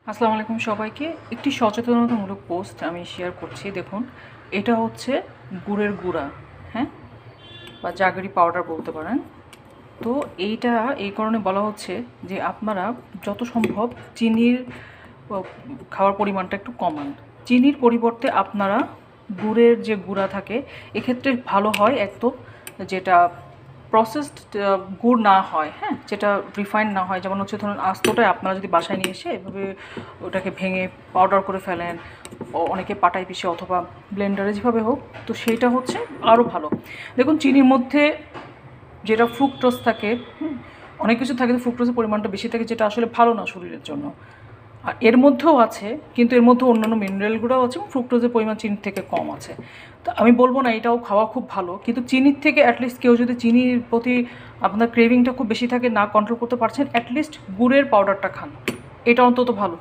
আসসালামু আলাইকুম সবাইকে। একটি সচেতনতামূলক পোস্ট আমি শেয়ার করছি। দেখুন, এটা হচ্ছে গুড়ের গুঁড়া, হ্যাঁ, বা জাগরি পাউডার বলতে পারেন। তো এইটা এই কারণে বলা হচ্ছে যে আপনারা যত সম্ভব চিনির খাওয়ার পরিমাণটা একটু কমান। চিনির পরিবর্তে আপনারা গুড়ের যে গুঁড়া থাকে, এক্ষেত্রে ভালো হয় একদম যেটা প্রসেসড গুড় না হয়, হ্যাঁ, যেটা রিফাইন্ড না হয়। যেমন হচ্ছে ধরুন আস্তটাই আপনারা যদি বাসায় নিয়ে এসে এভাবে ওটাকে ভেঙে পাউডার করে ফেলেন, অনেকে পাটায় পিষে অথবা ব্লেন্ডারে যেভাবে হোক, তো সেইটা হচ্ছে আরও ভালো। দেখুন, চিনির মধ্যে যেটা ফ্রুক্টোজ থাকে, অনেক কিছু থাকে, ফ্রুক্টোজের পরিমাণটা বেশি থাকে, যেটা আসলে ভালো না শরীরের জন্য। আর এর মধ্যেও আছে, কিন্তু এর মধ্যে অন্যান্য মিনারেলগুলোও আছে, ফ্রুক্টোজের পরিমাণ চিনির থেকে কম আছে। তো আমি বলবো না এটাও খাওয়া খুব ভালো, কিন্তু চিনির থেকে অ্যাটলিস্ট কেউ যদি চিনির প্রতি আপনার ক্রেভিংটা খুব বেশি থাকে, না কন্ট্রোল করতে পারছেন, অ্যাটলিস্ট গুড়ের পাউডারটা খান, এটা অন্তত ভালো।